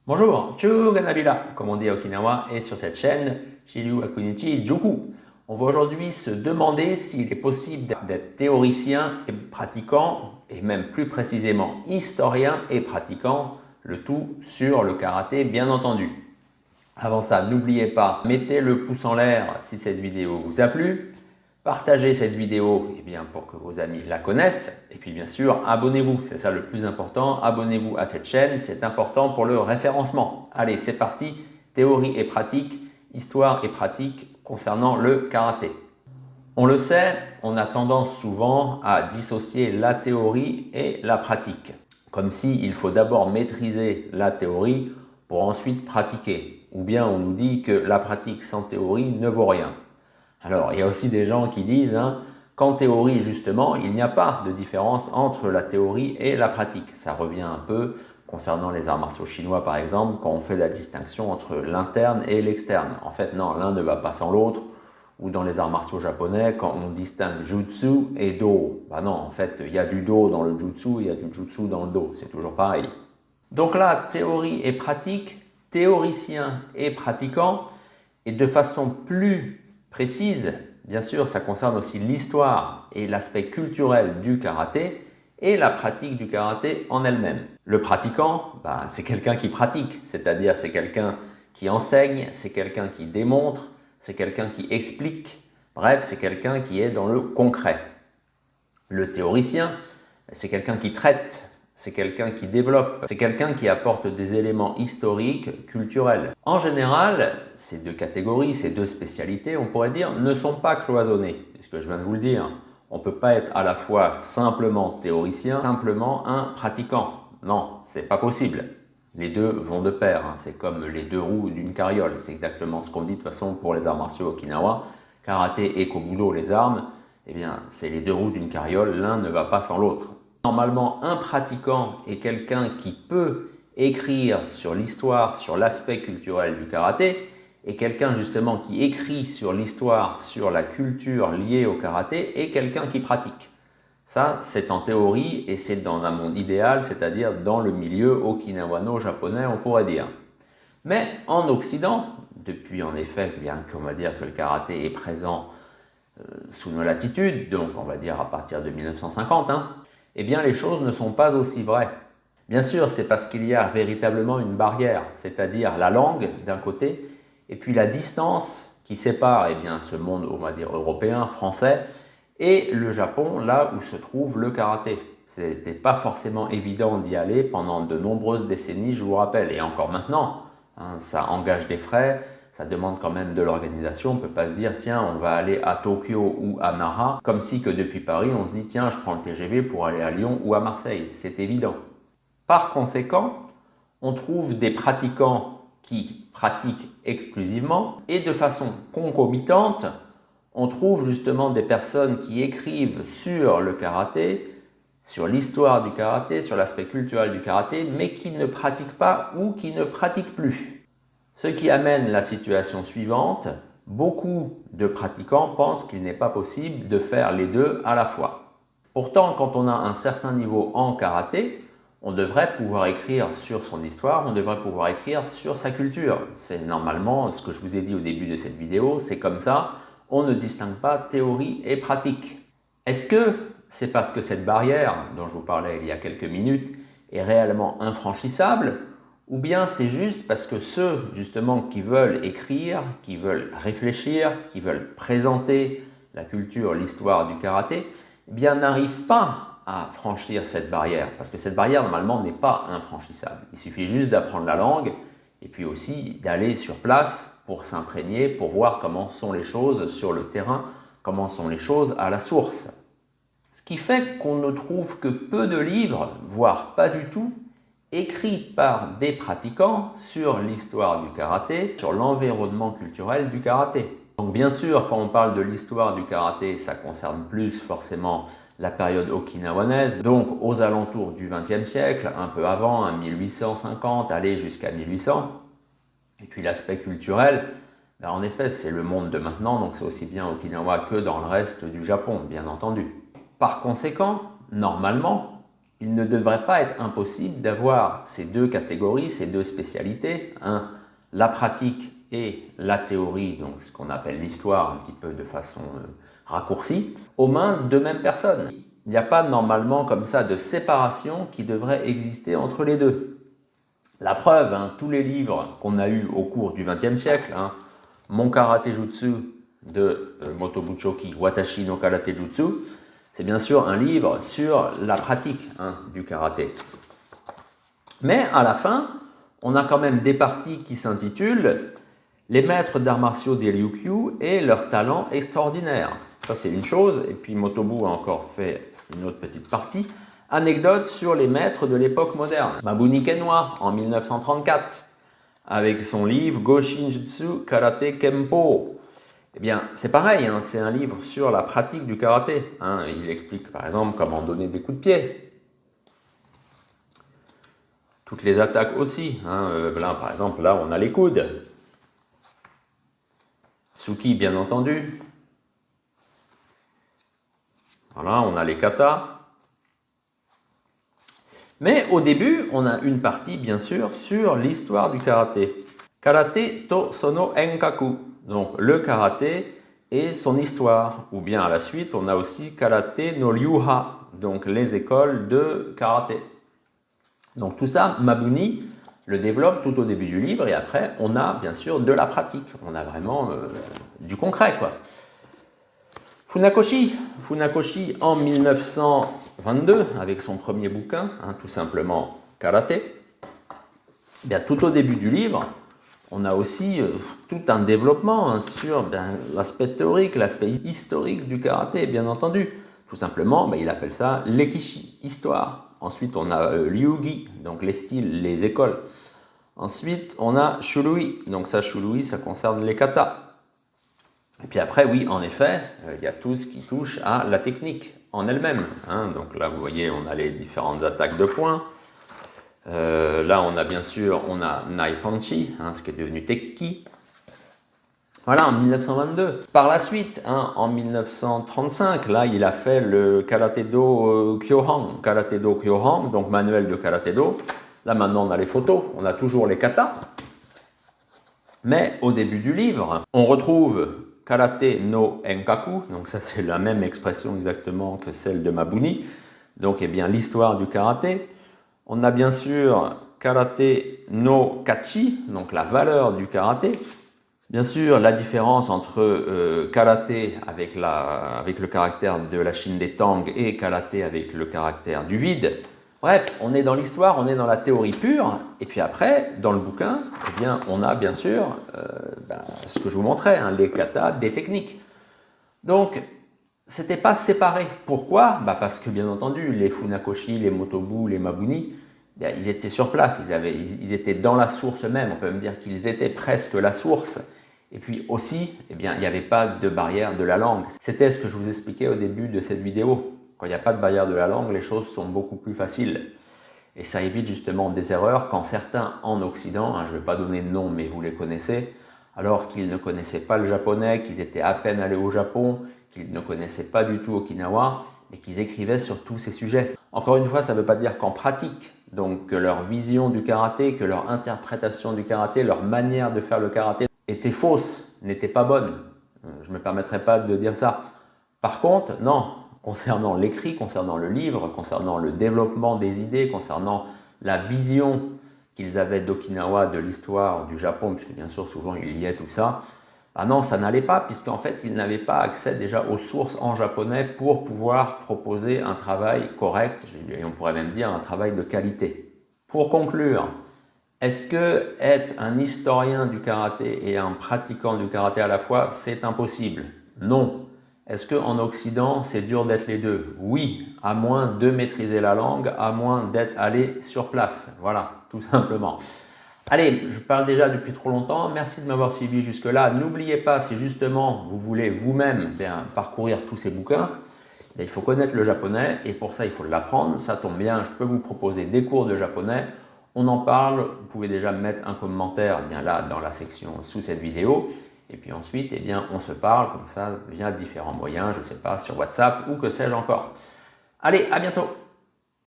Bonjour, Chu Ganabila, comme on dit à Okinawa, et sur cette chaîne, Shiryu Akunichi Juku. On va aujourd'hui se demander s'il est possible d'être théoricien et pratiquant, et même plus précisément historien et pratiquant, le tout sur le karaté bien entendu. Avant ça, n'oubliez pas, mettez le pouce en l'air si cette vidéo vous a plu. Partagez cette vidéo pour que vos amis la connaissent. Et puis bien sûr, abonnez-vous, c'est ça le plus important. Abonnez-vous à cette chaîne, c'est important pour le référencement. Allez, c'est parti, théorie et pratique, histoire et pratique concernant le karaté. On le sait, on a tendance souvent à dissocier la théorie et la pratique. Comme s'il faut d'abord maîtriser la théorie pour ensuite pratiquer. Ou bien on nous dit que la pratique sans théorie ne vaut rien. Alors, il y a aussi des gens qui disent qu'en théorie, justement, il n'y a pas de différence entre la théorie et la pratique. Ça revient un peu concernant les arts martiaux chinois, par exemple, quand on fait la distinction entre l'interne et l'externe. En fait, non, l'un ne va pas sans l'autre. Ou dans les arts martiaux japonais, quand on distingue jutsu et do. Ben non, en fait, il y a du do dans le jutsu, il y a du jutsu dans le do. C'est toujours pareil. Donc là, théorie et pratique, théoricien et pratiquant, et de façon plus précise, bien sûr, ça concerne aussi l'histoire et l'aspect culturel du karaté et la pratique du karaté en elle-même. Le pratiquant, c'est quelqu'un qui pratique, c'est-à-dire c'est quelqu'un qui enseigne, c'est quelqu'un qui démontre, c'est quelqu'un qui explique, bref, c'est quelqu'un qui est dans le concret. Le théoricien, c'est quelqu'un qui traite, c'est quelqu'un qui développe, c'est quelqu'un qui apporte des éléments historiques, culturels. En général, ces deux catégories, ces deux spécialités, on pourrait dire, ne sont pas cloisonnées, puisque je viens de vous le dire. On ne peut pas être à la fois simplement théoricien, simplement un pratiquant. Non, c'est pas possible. Les deux vont de pair, c'est comme les deux roues d'une carriole. C'est exactement ce qu'on dit de toute façon pour les arts martiaux Okinawa. Karaté et Kobudo, les armes, c'est les deux roues d'une carriole, l'un ne va pas sans l'autre. Normalement, un pratiquant est quelqu'un qui peut écrire sur l'histoire, sur l'aspect culturel du karaté, et quelqu'un justement qui écrit sur l'histoire, sur la culture liée au karaté, et quelqu'un qui pratique. Ça, c'est en théorie et c'est dans un monde idéal, c'est-à-dire dans le milieu okinawano-japonais, on pourrait dire. Mais en Occident, depuis en effet qu'on va dire que le karaté est présent sous nos latitudes, donc on va dire à partir de 1950, les choses ne sont pas aussi vraies. Bien sûr, c'est parce qu'il y a véritablement une barrière, c'est-à-dire la langue d'un côté, et puis la distance qui sépare ce monde, on va dire, européen, français, et le Japon, là où se trouve le karaté. Ce n'était pas forcément évident d'y aller pendant de nombreuses décennies, je vous rappelle, et encore maintenant, ça engage des frais, ça demande quand même de l'organisation. On ne peut pas se dire, tiens, on va aller à Tokyo ou à Nara, comme si que depuis Paris, on se dit, tiens, je prends le TGV pour aller à Lyon ou à Marseille. C'est évident. Par conséquent, on trouve des pratiquants qui pratiquent exclusivement et de façon concomitante, on trouve justement des personnes qui écrivent sur le karaté, sur l'histoire du karaté, sur l'aspect culturel du karaté, mais qui ne pratiquent pas ou qui ne pratiquent plus. Ce qui amène la situation suivante, beaucoup de pratiquants pensent qu'il n'est pas possible de faire les deux à la fois. Pourtant, quand on a un certain niveau en karaté, on devrait pouvoir écrire sur son histoire, on devrait pouvoir écrire sur sa culture. C'est normalement ce que je vous ai dit au début de cette vidéo, c'est comme ça, on ne distingue pas théorie et pratique. Est-ce que c'est parce que cette barrière, dont je vous parlais il y a quelques minutes, est réellement infranchissable ? Ou bien c'est juste parce que ceux justement qui veulent écrire, qui veulent réfléchir, qui veulent présenter la culture, l'histoire du karaté, n'arrivent pas à franchir cette barrière. Parce que cette barrière normalement n'est pas infranchissable. Il suffit juste d'apprendre la langue et puis aussi d'aller sur place pour s'imprégner, pour voir comment sont les choses sur le terrain, comment sont les choses à la source. Ce qui fait qu'on ne trouve que peu de livres, voire pas du tout, écrits par des pratiquants sur l'histoire du karaté, sur l'environnement culturel du karaté. Donc bien sûr, quand on parle de l'histoire du karaté, ça concerne plus forcément la période okinawanaise, donc aux alentours du XXe siècle, un peu avant, 1850, aller jusqu'à 1800. Et puis l'aspect culturel, en effet, c'est le monde de maintenant, donc c'est aussi bien Okinawa que dans le reste du Japon, bien entendu. Par conséquent, normalement, il ne devrait pas être impossible d'avoir ces deux catégories, ces deux spécialités, la pratique et la théorie, donc ce qu'on appelle l'histoire un petit peu de façon raccourcie, aux mains de même personne. Il n'y a pas normalement comme ça de séparation qui devrait exister entre les deux. La preuve, tous les livres qu'on a eus au cours du XXe siècle, Mon Karate Jutsu de Motobu Choki, Watashi no Karate Jutsu, c'est bien sûr un livre sur la pratique du karaté. Mais à la fin, on a quand même des parties qui s'intitulent « Les maîtres d'arts martiaux des Ryukyu et leur talent extraordinaire ». Ça, c'est une chose. Et puis Motobu a encore fait une autre petite partie. Anecdote sur les maîtres de l'époque moderne. Mabuni Kenwa, en 1934, avec son livre Goshin Jutsu Karate Kempo. Eh bien, c'est pareil, c'est un livre sur la pratique du karaté. Il explique par exemple comment donner des coups de pied. Toutes les attaques aussi. Là, par exemple, là, on a les coudes. Tsuki, bien entendu. Voilà, on a les katas. Mais au début, on a une partie, bien sûr, sur l'histoire du karaté. Karate to sono enkaku. Donc, le karaté et son histoire. Ou bien à la suite, on a aussi Karate no Ryuha. Donc, les écoles de karaté. Donc, tout ça, Mabuni le développe tout au début du livre. Et après, on a, bien sûr, de la pratique. On a vraiment du concret, quoi. Funakoshi en 1922 avec son premier bouquin, tout simplement Karaté. Bien, tout au début du livre, on a aussi tout un développement sur l'aspect théorique, l'aspect historique du karaté, bien entendu. Tout simplement, il appelle ça l'ekishi, histoire. Ensuite, on a ryugi, donc les styles, les écoles. Ensuite, on a shurui, donc ça, shurui, ça concerne les katas. Et puis après, oui, en effet, il y a tout ce qui touche à la technique en elle-même. Donc là, vous voyez, on a les différentes attaques de poing. Là, on a bien sûr, Naifanchi, ce qui est devenu Tekki. Voilà, en 1922. Par la suite, en 1935, là, il a fait le Karate-do Kyohan. Karate-do Kyohan, donc manuel de Karate-do. Là, maintenant, on a les photos, on a toujours les katas. Mais au début du livre, on retrouve Karate no Enkaku, donc ça c'est la même expression exactement que celle de Mabuni, donc l'histoire du karaté. On a bien sûr Karate no Kachi, donc la valeur du karaté. Bien sûr, la différence entre karaté avec le caractère de la Chine des Tang et karaté avec le caractère du vide. Bref, on est dans l'histoire, on est dans la théorie pure, et puis après, dans le bouquin, on a bien sûr ce que je vous montrais, les katas des techniques. Donc, c'était pas séparé. Pourquoi ? Parce que bien entendu, les Funakoshi, les Motobu, les Mabuni, ils étaient sur place, ils étaient dans la source même, on peut même dire qu'ils étaient presque la source. Et puis aussi, il n'y avait pas de barrière de la langue. C'était ce que je vous expliquais au début de cette vidéo. Quand il n'y a pas de barrière de la langue, les choses sont beaucoup plus faciles. Et ça évite justement des erreurs quand certains en Occident, je ne vais pas donner de nom mais vous les connaissez, alors qu'ils ne connaissaient pas le japonais, qu'ils étaient à peine allés au Japon, qu'ils ne connaissaient pas du tout Okinawa, mais qu'ils écrivaient sur tous ces sujets. Encore une fois, ça ne veut pas dire qu'en pratique, donc que leur vision du karaté, que leur interprétation du karaté, leur manière de faire le karaté était fausse, n'était pas bonne. Je ne me permettrai pas de dire ça. Par contre, non, concernant l'écrit, concernant le livre, concernant le développement des idées, concernant la vision qu'ils avaient d'Okinawa, de l'histoire du Japon, puisque bien sûr souvent il liait tout ça, non, ça n'allait pas, puisqu'en fait ils n'avaient pas accès déjà aux sources en japonais pour pouvoir proposer un travail correct, et on pourrait même dire un travail de qualité. Pour conclure, est-ce que être un historien du karaté et un pratiquant du karaté à la fois, c'est impossible? Non. Est-ce qu'en Occident, c'est dur d'être les deux? Oui, à moins de maîtriser la langue, à moins d'être allé sur place. Voilà, tout simplement. Allez, je parle déjà depuis trop longtemps. Merci de m'avoir suivi jusque-là. N'oubliez pas, si justement vous voulez vous-même parcourir tous ces bouquins, il faut connaître le japonais et pour ça, il faut l'apprendre. Ça tombe bien, je peux vous proposer des cours de japonais. On en parle, vous pouvez déjà mettre un commentaire là dans la section sous cette vidéo. Et puis ensuite, on se parle comme ça via différents moyens, je ne sais pas, sur WhatsApp ou que sais-je encore. Allez, à bientôt!